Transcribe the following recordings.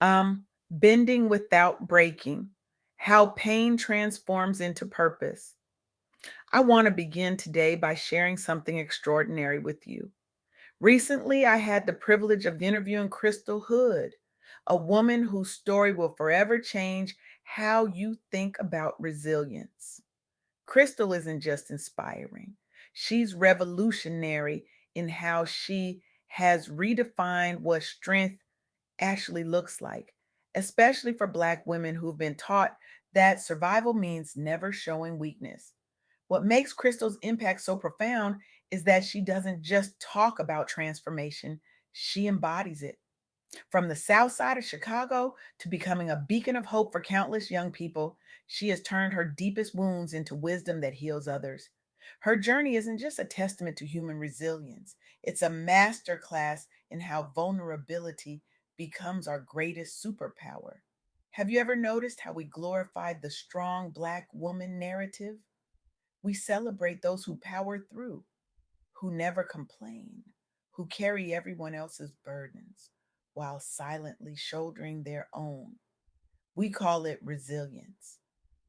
Bending without breaking, how pain transforms into purpose. I want to begin today by sharing something extraordinary with you. Recently, I had the privilege of interviewing Krystal Hood, a woman whose story will forever change how you think about resilience. Krystal isn't just inspiring, she's revolutionary in how she has redefined what strength actually looks like, especially for Black women who've been taught that survival means never showing weakness. What makes Crystal's impact so profound is that she doesn't just talk about transformation, she embodies it. From the south side of Chicago to becoming a beacon of hope for countless young people, she has turned her deepest wounds into wisdom that heals others. Her journey isn't just a testament to human resilience, it's a masterclass in how vulnerability becomes our greatest superpower. Have you ever noticed how we glorified the strong Black woman narrative? We celebrate those who power through, who never complain, who carry everyone else's burdens while silently shouldering their own. We call it resilience,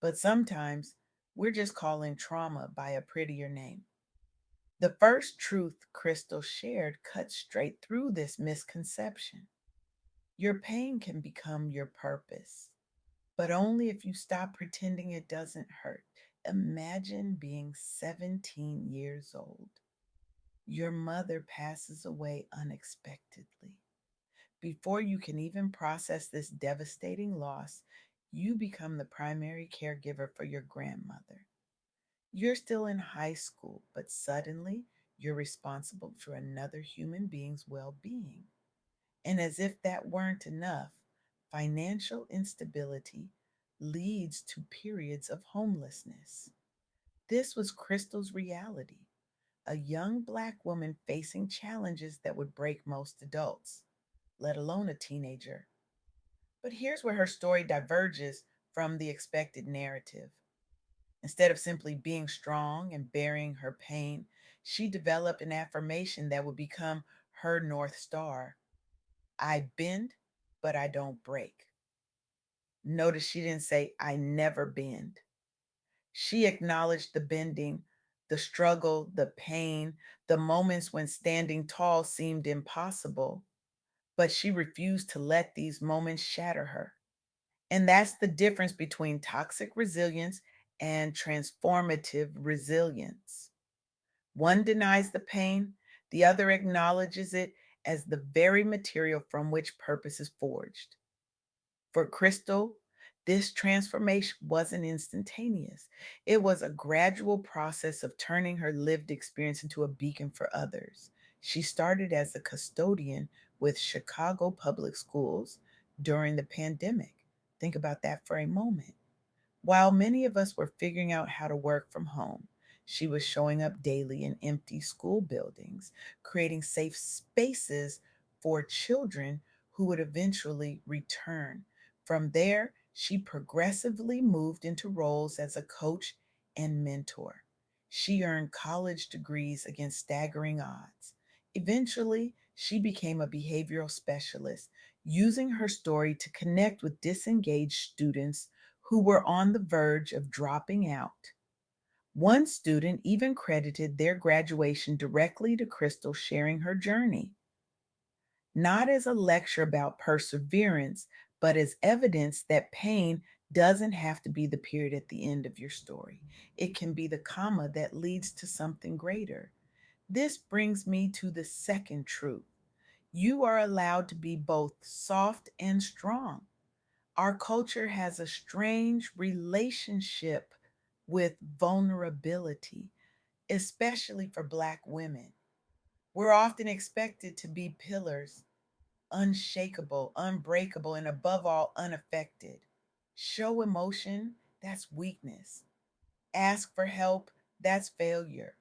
but sometimes we're just calling trauma by a prettier name. The first truth Crystal shared cuts straight through this misconception. Your pain can become your purpose, but only if you stop pretending it doesn't hurt. Imagine being 17 years old. Your mother passes away unexpectedly. Before you can even process this devastating loss, you become the primary caregiver for your grandmother. You're still in high school, but suddenly you're responsible for another human being's well being. And as if that weren't enough, financial instability leads to periods of homelessness. This was Crystal's reality, a young Black woman facing challenges that would break most adults, let alone a teenager. But here's where her story diverges from the expected narrative. Instead of simply being strong and burying her pain, she developed an affirmation that would become her North Star. I bend, but I don't break. Notice she didn't say, I never bend. She acknowledged the bending, the struggle, the pain, the moments when standing tall seemed impossible, but she refused to let these moments shatter her. And that's the difference between toxic resilience and transformative resilience. One denies the pain, the other acknowledges it as the very material from which purpose is forged. For Crystal, this transformation wasn't instantaneous. It was a gradual process of turning her lived experience into a beacon for others. She started as a custodian with Chicago Public Schools during the pandemic. Think about that for a moment. While many of us were figuring out how to work from home, she was showing up daily in empty school buildings, creating safe spaces for children who would eventually return. From there, she progressively moved into roles as a coach and mentor. She earned college degrees against staggering odds. Eventually, she became a behavioral specialist, using her story to connect with disengaged students who were on the verge of dropping out. One student even credited their graduation directly to Crystal sharing her journey, not as a lecture about perseverance, but as evidence that pain doesn't have to be the period at the end of your story. It can be the comma that leads to something greater. This brings me to the second truth. You are allowed to be both soft and strong. Our culture has a strange relationship with vulnerability, especially for Black women. We're often expected to be pillars, unshakable, unbreakable, and above all, unaffected. Show emotion, that's weakness. Ask for help, that's failure.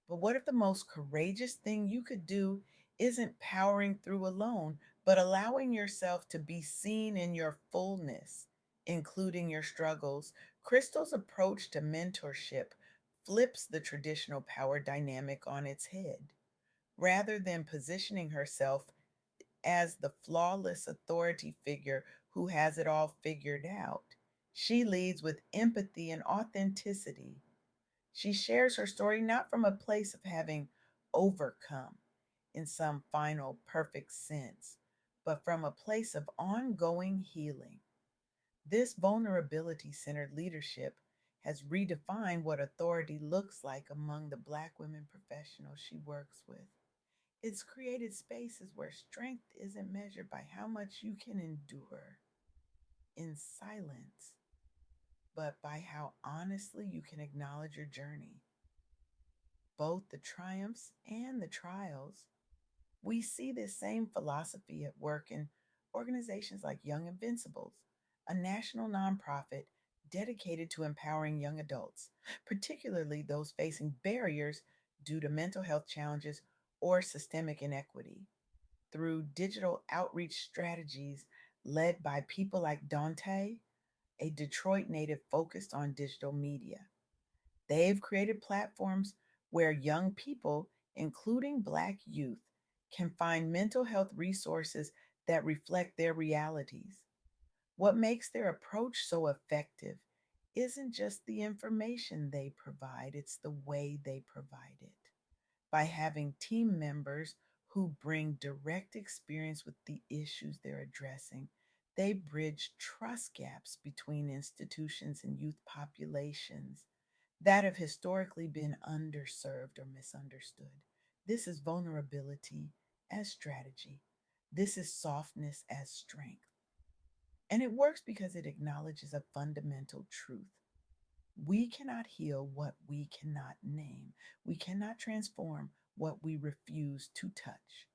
But what if the most courageous thing you could do isn't powering through alone, but allowing yourself to be seen in your fullness, including your struggles? Crystal's approach to mentorship flips the traditional power dynamic on its head. Rather than positioning herself as the flawless authority figure who has it all figured out. She leads with empathy and authenticity. She shares her story not from a place of having overcome in some final perfect sense, but from a place of ongoing healing. This vulnerability centered leadership has redefined what authority looks like among the Black women professionals she works with. It's created spaces where strength isn't measured by how much you can endure in silence, but by how honestly you can acknowledge your journey, both the triumphs and the trials. We see this same philosophy at work in organizations like Young Invincibles, a national nonprofit dedicated to empowering young adults, particularly those facing barriers due to mental health challenges or systemic inequity. Through digital outreach strategies led by people like Dante, a Detroit native focused on digital media. They've created platforms where young people, including Black youth, can find mental health resources that reflect their realities. What makes their approach so effective isn't just the information they provide, it's the way they provide it. By having team members who bring direct experience with the issues they're addressing, they bridge trust gaps between institutions and youth populations that have historically been underserved or misunderstood. This is vulnerability as strategy. This is softness as strength. And it works because it acknowledges a fundamental truth. We cannot heal what we cannot name. We cannot transform what we refuse to touch.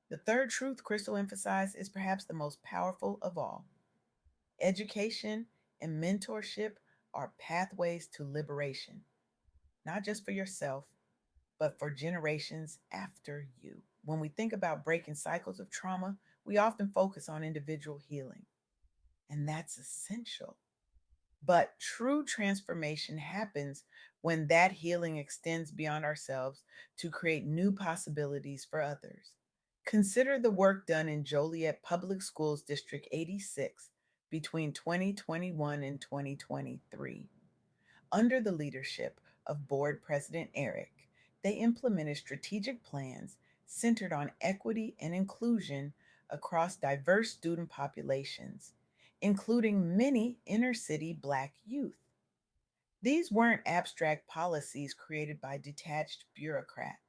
The third truth Krystal emphasized is perhaps the most powerful of all. Education and mentorship are pathways to liberation, not just for yourself, but for generations after you. When we think about breaking cycles of trauma, we often focus on individual healing, and that's essential. But true transformation happens when that healing extends beyond ourselves to create new possibilities for others. Consider the work done in Joliet Public Schools District 86 between 2021 and 2023. Under the leadership of Board President Eric, they implemented strategic plans centered on equity and inclusion across diverse student populations, including many inner city Black youth. These weren't abstract policies created by detached bureaucrats.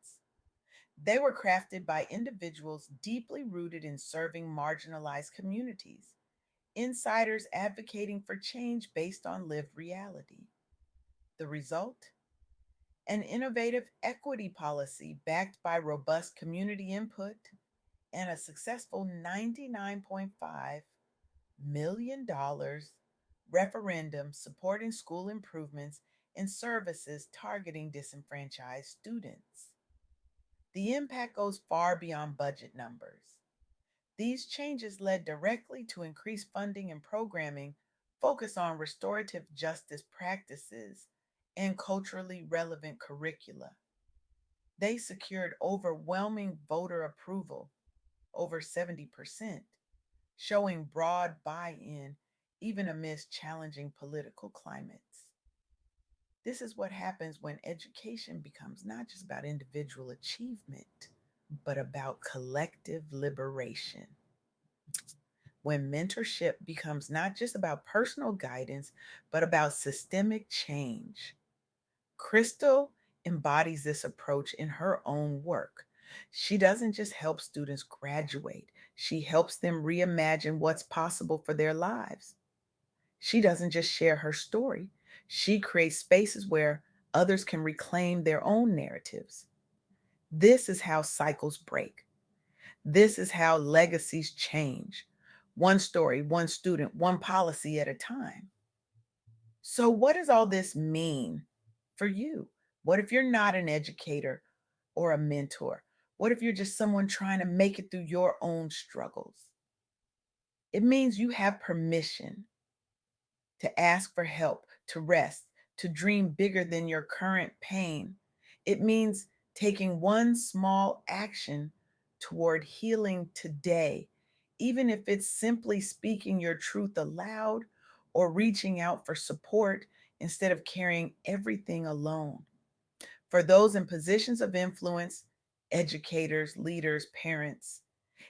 They were crafted by individuals deeply rooted in serving marginalized communities, insiders advocating for change based on lived reality. The result? An innovative equity policy backed by robust community input and a successful $99.5 million referendum supporting school improvements and services targeting disenfranchised students. The impact goes far beyond budget numbers. These changes led directly to increased funding and programming focused on restorative justice practices and culturally relevant curricula. They secured overwhelming voter approval, over 70%, showing broad buy in even amidst challenging political climates. This is what happens when education becomes not just about individual achievement, but about collective liberation. When mentorship becomes not just about personal guidance, but about systemic change. Krystal embodies this approach in her own work. She doesn't just help students graduate, she helps them reimagine what's possible for their lives. She doesn't just share her story, she creates spaces where others can reclaim their own narratives. This is how cycles break. This is how legacies change. One story, one student, one policy at a time. So, what does all this mean for you? What if you're not an educator or a mentor? What if you're just someone trying to make it through your own struggles? It means you have permission to ask for help, to rest, to dream bigger than your current pain. It means taking one small action toward healing today, even if it's simply speaking your truth aloud or reaching out for support instead of carrying everything alone. For those in positions of influence, educators, leaders, parents,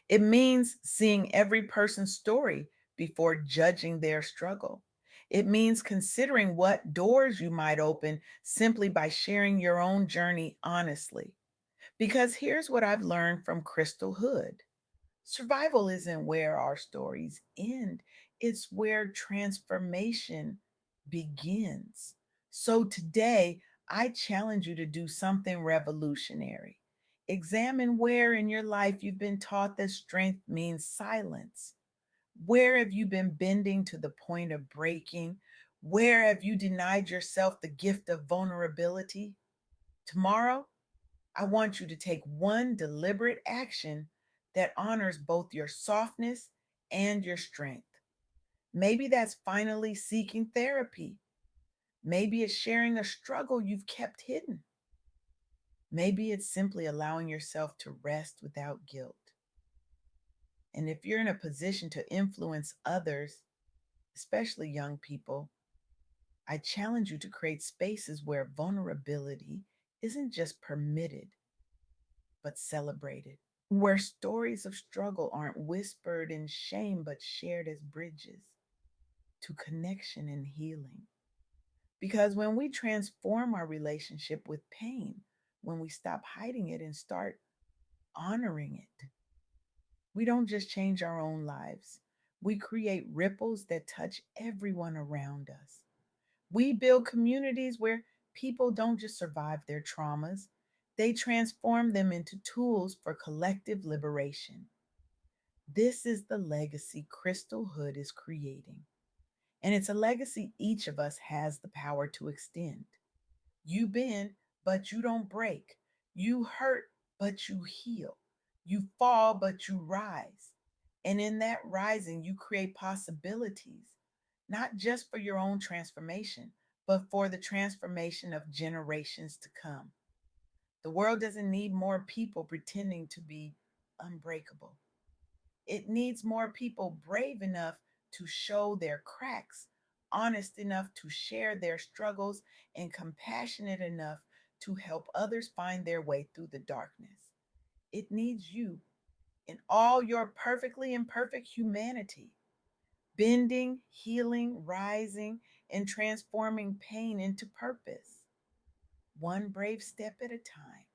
it means seeing every person's story before judging their struggle. It means considering what doors you might open simply by sharing your own journey honestly. Because here's what I've learned from Krystal Hood: survival isn't where our stories end, it's where transformation begins. So today, I challenge you to do something revolutionary. Examine where in your life you've been taught that strength means silence. Where have you been bending to the point of breaking? Where have you denied yourself the gift of vulnerability? Tomorrow, I want you to take one deliberate action that honors both your softness and your strength. Maybe that's finally seeking therapy. Maybe it's sharing a struggle you've kept hidden. Maybe it's simply allowing yourself to rest without guilt. And if you're in a position to influence others, especially young people, I challenge you to create spaces where vulnerability isn't just permitted, but celebrated, where stories of struggle aren't whispered in shame, but shared as bridges to connection and healing. Because when we transform our relationship with pain, when we stop hiding it and start honoring it, we don't just change our own lives. We create ripples that touch everyone around us. We build communities where people don't just survive their traumas, they transform them into tools for collective liberation. This is the legacy Krystal Hood is creating. And it's a legacy each of us has the power to extend. You bend, but you don't break. You hurt, but you heal. You fall, but you rise. And in that rising, you create possibilities, not just for your own transformation, but for the transformation of generations to come. The world doesn't need more people pretending to be unbreakable. It needs more people brave enough to show their cracks, honest enough to share their struggles, and compassionate enough to help others find their way through the darkness. It needs you in all your perfectly imperfect humanity, bending, healing, rising, and transforming pain into purpose, one brave step at a time.